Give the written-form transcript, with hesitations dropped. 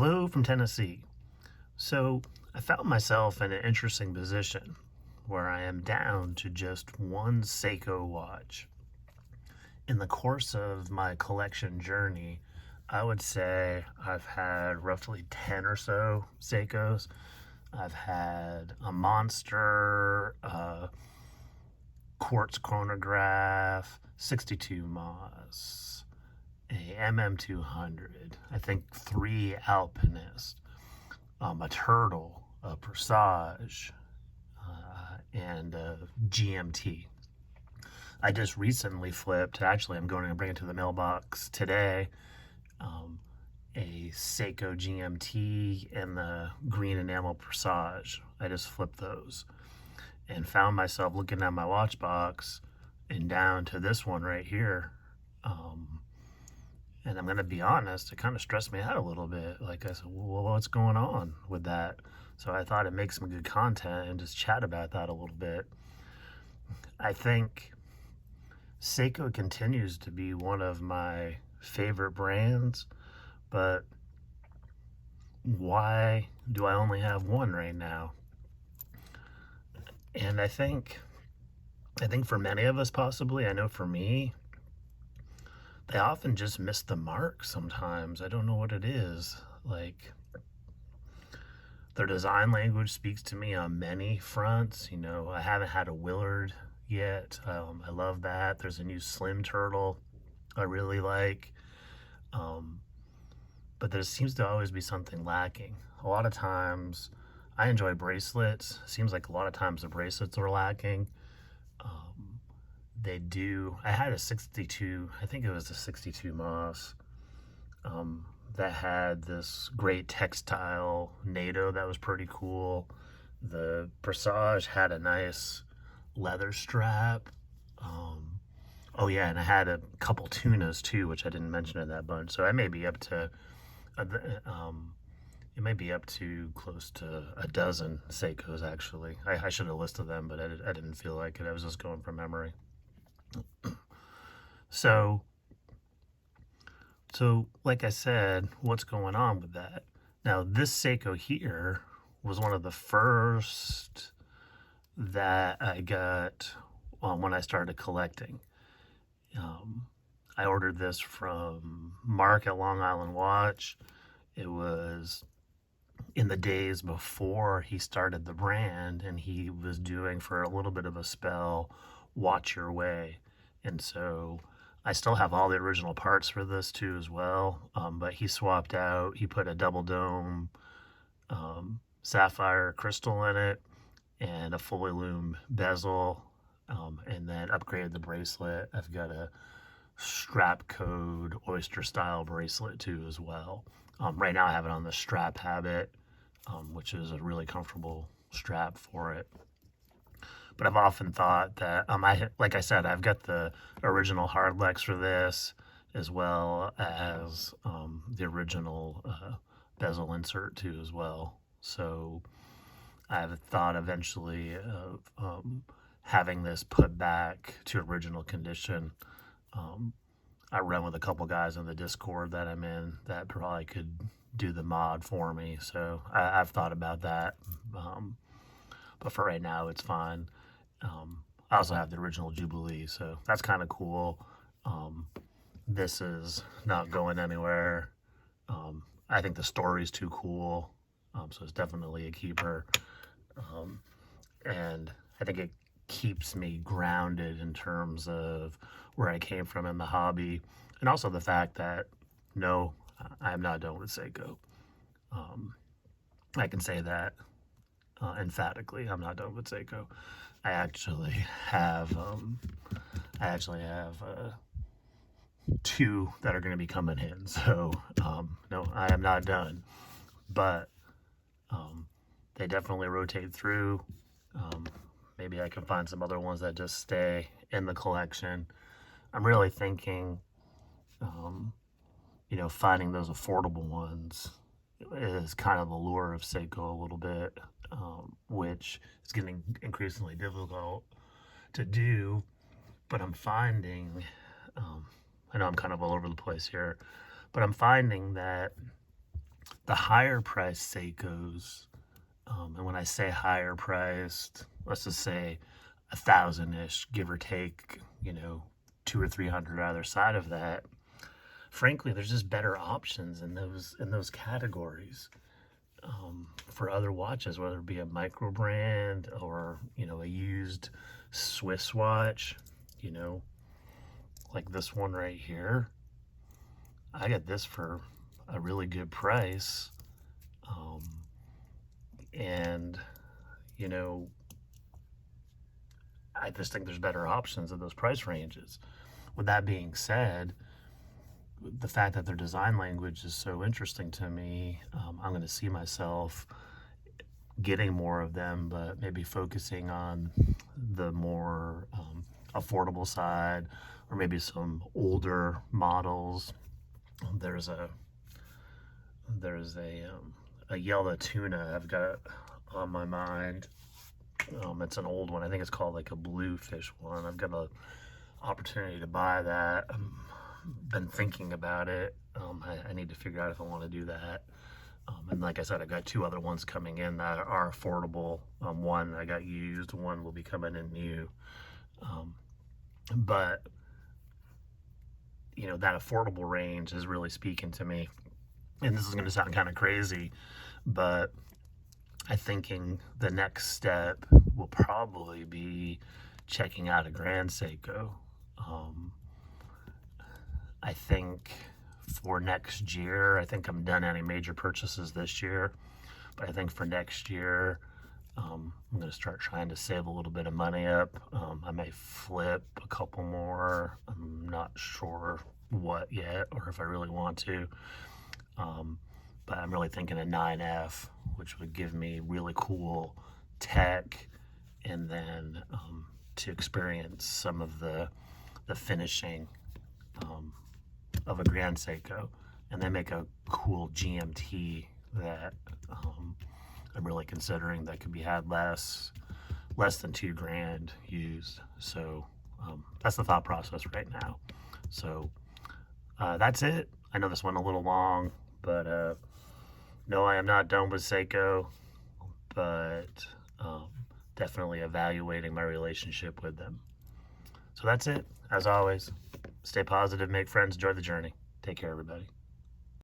Hello from Tennessee. So, I found myself in an interesting position where I am down to just one Seiko watch. In the course of my collection journey, I would say I've had roughly 10 or so Seikos. I've had a Monster, quartz chronograph, 62 Moss, a MM200, I think three Alpinist, a Turtle, a Presage, and a GMT. I just recently flipped, actually, I'm going to bring it to the mailbox today, um, a Seiko GMT and the green enamel Presage. I just flipped those and found myself looking at my watch box and down to this one right here. Um, and I'm going to be honest, it kind of stressed me out a little bit. Like I said, well, what's going on with that? So I thought it makes some good content and just chat about that a little bit. I think Seiko continues to be one of my favorite brands, but why do I only have one right now? And I think for many of us possibly, I know for me, they often just miss the mark sometimes. I don't know what it is. Like, their design language speaks to me on many fronts. I haven't had a Willard yet. I love that. There's a new Slim Turtle I really like. Um, but there seems to always be something lacking. A lot of times, I enjoy bracelets. Seems like a lot of times the bracelets are lacking. Um, they do. I had a 62, I think it was a 62 Moss, that had this great textile NATO that was pretty cool. The Presage had a nice leather strap. Um, oh yeah, and I had a couple tunas too, which I didn't mention in that bunch. So I may be up to, uh, um, it may be up to close to a dozen Seikos actually. I should have listed them, but I didn't feel like it. I was just going from memory. So, like I said, what's going on with that? Now, this Seiko here was one of the first that I got when I started collecting. Um, I ordered this from Mark at Long Island Watch. It was in the days before he started the brand, and he was doing for a little bit of a spell Watch Your Way. And so I still have all the original parts for this too as well, but he swapped out. He put a double dome sapphire crystal in it and a fully lume bezel, and then upgraded the bracelet. I've got a strap code oyster style bracelet too as well. Right now I have it on the strap habit, which is a really comfortable strap for it. But I've often thought that, like I said, I've got the original hard legs for this, as well as the original bezel insert too as well. So I've thought eventually of having this put back to original condition. Um, I run with a couple guys in the Discord that I'm in that probably could do the mod for me. So I've thought about that. But for right now, it's fine. I also have the original Jubilee, so that's kind of cool. This is not going anywhere. I think the story's too cool, so it's definitely a keeper. And I think it keeps me grounded in terms of where I came from in the hobby, and also the fact that no, I am not done with Seiko. I can say that emphatically. I'm not done with Seiko. I actually have two that are going to be coming in. So no, I am not done. But they definitely rotate through. Maybe I can find some other ones that just stay in the collection. I'm really thinking, finding those affordable ones is kind of the lure of Seiko a little bit, which is getting increasingly difficult to do. But I'm finding, I know I'm kind of all over the place here, but I'm finding that The higher priced Seikos, and when I say higher priced, let's just say 1,000-ish, give or take, you know, 200 or 300 either side of that. Frankly, there's just better options in those categories, for other watches, whether it be a micro brand or, you know, a used Swiss watch, you know, like this one right here. I got this for a really good price. Um, and, you know, I just think there's better options in those price ranges. With that being said, the fact that their design language is so interesting to me, I'm going to see myself getting more of them, but maybe focusing on the more affordable side, or maybe some older models. There's a there's a yellow tuna I've got on my mind. It's an old one. I think it's called like a bluefish one. I've got an opportunity to buy that. Been thinking about it. I need to figure out if I want to do that. And like I said, I've got two other ones coming in that are affordable. One I got used, one will be coming in new. But you know, that affordable range is really speaking to me. And this is going to sound kind of crazy, but I'm thinking the next step will probably be checking out a Grand Seiko. I think for next year, I think I'm done any major purchases this year, but I think for next year, I'm going to start trying to save a little bit of money up. I may flip a couple more. I'm not sure what yet, or if I really want to. But I'm really thinking a 9F, which would give me really cool tech, and then to experience some of the finishing of a Grand Seiko. And they make a cool GMT that I'm really considering that could be had less than $2,000 used. So that's the thought process right now. So that's it. I know this went a little long, but no, I am not done with Seiko, but definitely evaluating my relationship with them. So that's it. As always, stay positive, make friends, enjoy the journey. Take care, everybody.